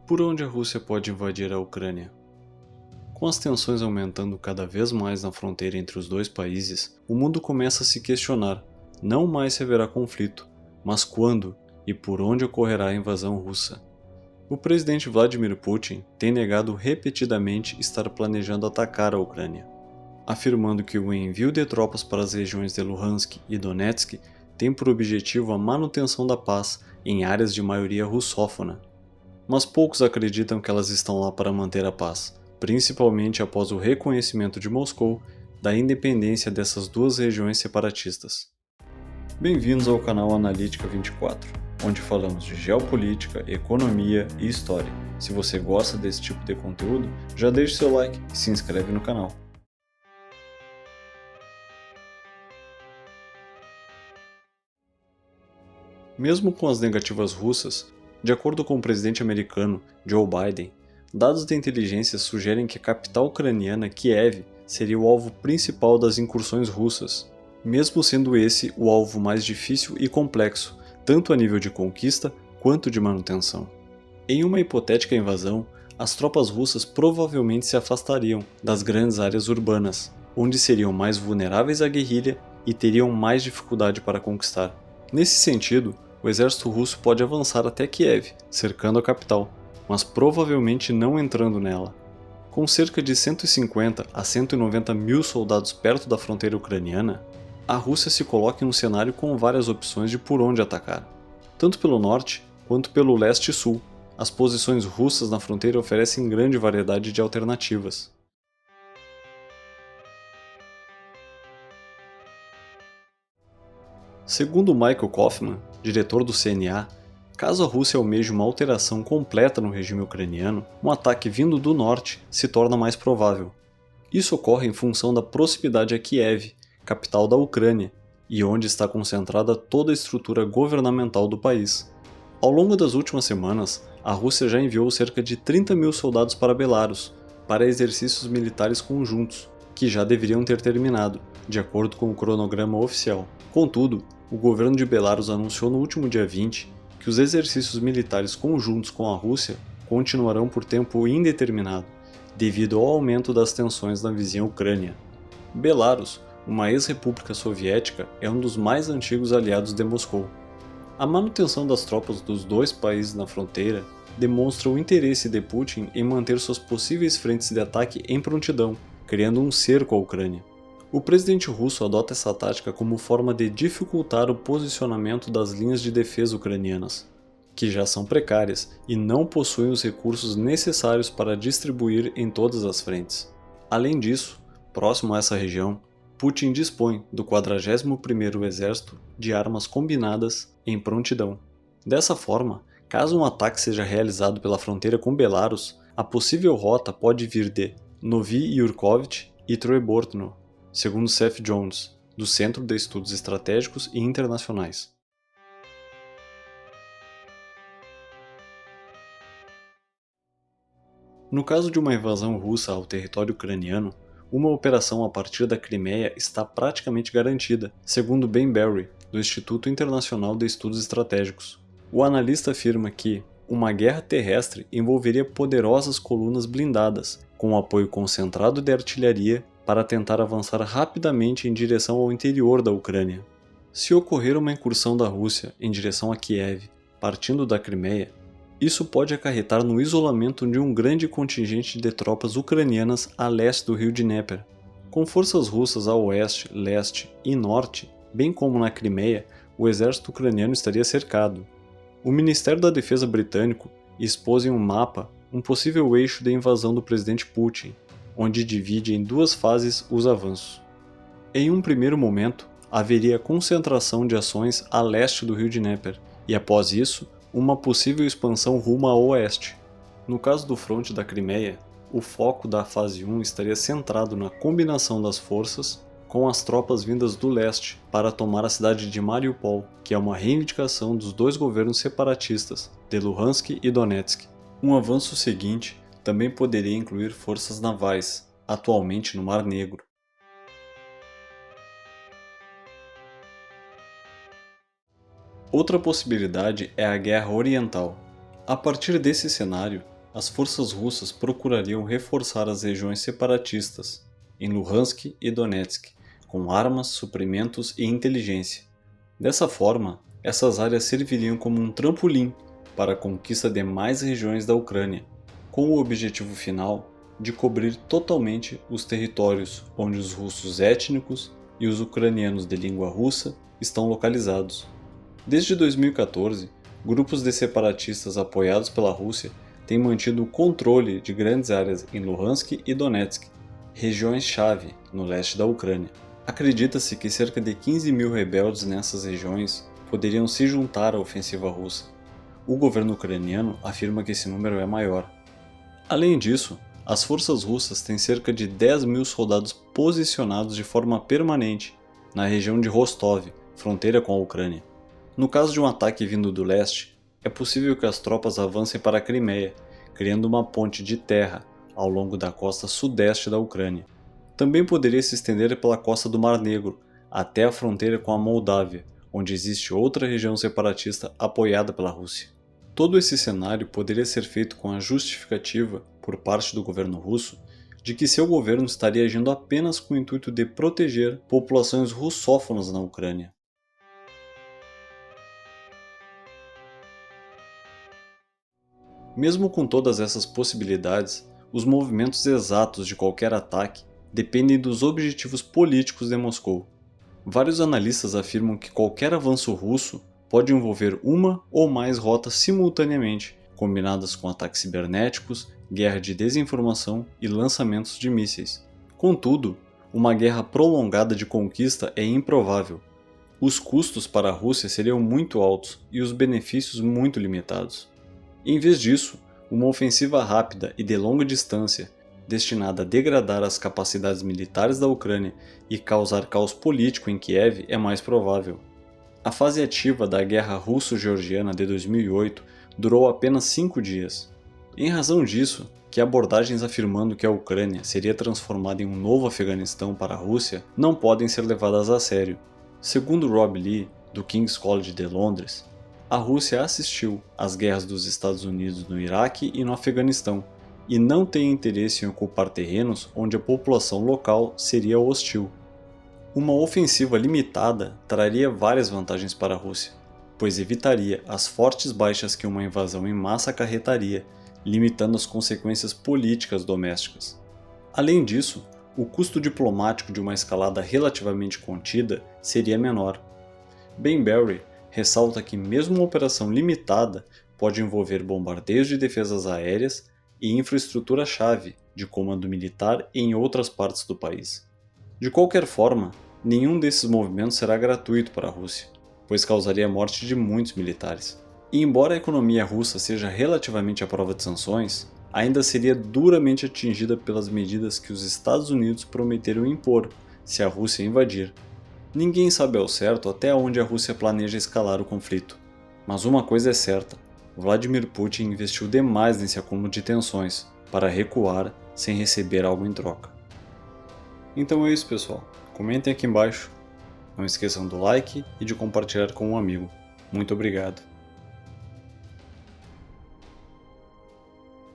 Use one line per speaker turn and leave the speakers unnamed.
Por onde a Rússia pode invadir a Ucrânia? Com as tensões aumentando cada vez mais na fronteira entre os dois países, o mundo começa a se questionar, não mais se haverá conflito, mas quando e por onde ocorrerá a invasão russa. O presidente Vladimir Putin tem negado repetidamente estar planejando atacar a Ucrânia, afirmando que o envio de tropas para as regiões de Luhansk e Donetsk tem por objetivo a manutenção da paz em áreas de maioria russófona. Mas poucos acreditam que elas estão lá para manter a paz, principalmente após o reconhecimento de Moscou da independência dessas duas regiões separatistas. Bem-vindos ao canal Analítica 24, onde falamos de geopolítica, economia e história. Se você gosta desse tipo de conteúdo, já deixe seu like e se inscreve no canal. Mesmo com as negativas russas, de acordo com o presidente americano Joe Biden, dados de inteligência sugerem que a capital ucraniana, Kiev, seria o alvo principal das incursões russas, mesmo sendo esse o alvo mais difícil e complexo, tanto a nível de conquista quanto de manutenção. Em uma hipotética invasão, as tropas russas provavelmente se afastariam das grandes áreas urbanas, onde seriam mais vulneráveis à guerrilha e teriam mais dificuldade para conquistar. Nesse sentido, o exército russo pode avançar até Kiev, cercando a capital, mas provavelmente não entrando nela. Com cerca de 150 a 190 mil soldados perto da fronteira ucraniana, a Rússia se coloca em um cenário com várias opções de por onde atacar. Tanto pelo norte quanto pelo leste e sul, as posições russas na fronteira oferecem grande variedade de alternativas. Segundo Michael Kofman, diretor do CNA, caso a Rússia almeje uma alteração completa no regime ucraniano, um ataque vindo do norte se torna mais provável. Isso ocorre em função da proximidade a Kiev, capital da Ucrânia, e onde está concentrada toda a estrutura governamental do país. Ao longo das últimas semanas, a Rússia já enviou cerca de 30 mil soldados para Belarus, para exercícios militares conjuntos, que já deveriam ter terminado, de acordo com o cronograma oficial. Contudo, o governo de Belarus anunciou no último dia 20 que os exercícios militares conjuntos com a Rússia continuarão por tempo indeterminado, devido ao aumento das tensões na vizinha Ucrânia. Belarus, uma ex-república soviética, é um dos mais antigos aliados de Moscou. A manutenção das tropas dos dois países na fronteira demonstra o interesse de Putin em manter suas possíveis frentes de ataque em prontidão, criando um cerco à Ucrânia. O presidente russo adota essa tática como forma de dificultar o posicionamento das linhas de defesa ucranianas, que já são precárias e não possuem os recursos necessários para distribuir em todas as frentes. Além disso, próximo a essa região, Putin dispõe do 41º Exército de armas combinadas em prontidão. Dessa forma, caso um ataque seja realizado pela fronteira com Belarus, a possível rota pode vir de Novi Yurkovich e Troebortno, segundo Seth Jones, do Centro de Estudos Estratégicos e Internacionais. No caso de uma invasão russa ao território ucraniano, uma operação a partir da Crimeia está praticamente garantida, segundo Ben Berry, do Instituto Internacional de Estudos Estratégicos. O analista afirma que uma guerra terrestre envolveria poderosas colunas blindadas, com um apoio concentrado de artilharia para tentar avançar rapidamente em direção ao interior da Ucrânia. Se ocorrer uma incursão da Rússia em direção a Kiev, partindo da Crimeia, isso pode acarretar no isolamento de um grande contingente de tropas ucranianas a leste do rio Dnieper. Com forças russas a oeste, leste e norte, bem como na Crimeia, o exército ucraniano estaria cercado. O Ministério da Defesa britânico expôs em um mapa um possível eixo de invasão do presidente Putin, onde divide em duas fases os avanços. Em um primeiro momento, haveria concentração de ações a leste do rio Dnieper, e após isso, uma possível expansão rumo a oeste. No caso do fronte da Crimeia, o foco da fase 1 estaria centrado na combinação das forças com as tropas vindas do leste para tomar a cidade de Mariupol, que é uma reivindicação dos dois governos separatistas, de Luhansk e Donetsk. Um avanço seguinte também poderia incluir forças navais, atualmente no Mar Negro. Outra possibilidade é a Guerra Oriental. A partir desse cenário, as forças russas procurariam reforçar as regiões separatistas, em Luhansk e Donetsk, com armas, suprimentos e inteligência. Dessa forma, essas áreas serviriam como um trampolim para a conquista de mais regiões da Ucrânia, com o objetivo final de cobrir totalmente os territórios onde os russos étnicos e os ucranianos de língua russa estão localizados. Desde 2014, grupos de separatistas apoiados pela Rússia têm mantido o controle de grandes áreas em Luhansk e Donetsk, regiões-chave no leste da Ucrânia. Acredita-se que cerca de 15 mil rebeldes nessas regiões poderiam se juntar à ofensiva russa. O governo ucraniano afirma que esse número é maior. Além disso, as forças russas têm cerca de 10 mil soldados posicionados de forma permanente na região de Rostov, fronteira com a Ucrânia. No caso de um ataque vindo do leste, é possível que as tropas avancem para a Crimeia, criando uma ponte de terra ao longo da costa sudeste da Ucrânia. Também poderia se estender pela costa do Mar Negro, até a fronteira com a Moldávia, onde existe outra região separatista apoiada pela Rússia. Todo esse cenário poderia ser feito com a justificativa, por parte do governo russo, de que seu governo estaria agindo apenas com o intuito de proteger populações russófonas na Ucrânia. Mesmo com todas essas possibilidades, os movimentos exatos de qualquer ataque dependem dos objetivos políticos de Moscou. Vários analistas afirmam que qualquer avanço russo pode envolver uma ou mais rotas simultaneamente, combinadas com ataques cibernéticos, guerra de desinformação e lançamentos de mísseis. Contudo, uma guerra prolongada de conquista é improvável. Os custos para a Rússia seriam muito altos e os benefícios muito limitados. Em vez disso, uma ofensiva rápida e de longa distância, destinada a degradar as capacidades militares da Ucrânia e causar caos político em Kiev, é mais provável. A fase ativa da Guerra Russo-Georgiana de 2008 durou apenas 5 dias. Em razão disso, que abordagens afirmando que a Ucrânia seria transformada em um novo Afeganistão para a Rússia não podem ser levadas a sério. Segundo Rob Lee, do King's College de Londres, a Rússia assistiu às guerras dos Estados Unidos no Iraque e no Afeganistão, e não tem interesse em ocupar terrenos onde a população local seria hostil. Uma ofensiva limitada traria várias vantagens para a Rússia, pois evitaria as fortes baixas que uma invasão em massa acarretaria, limitando as consequências políticas domésticas. Além disso, o custo diplomático de uma escalada relativamente contida seria menor. Ben Barry ressalta que mesmo uma operação limitada pode envolver bombardeios de defesas aéreas e infraestrutura-chave de comando militar em outras partes do país. De qualquer forma, nenhum desses movimentos será gratuito para a Rússia, pois causaria a morte de muitos militares. E embora a economia russa seja relativamente à prova de sanções, ainda seria duramente atingida pelas medidas que os Estados Unidos prometeram impor se a Rússia invadir. Ninguém sabe ao certo até onde a Rússia planeja escalar o conflito, mas uma coisa é certa: Vladimir Putin investiu demais nesse acúmulo de tensões para recuar sem receber algo em troca. Então é isso, pessoal. Comentem aqui embaixo. Não esqueçam do like e de compartilhar com um amigo. Muito obrigado.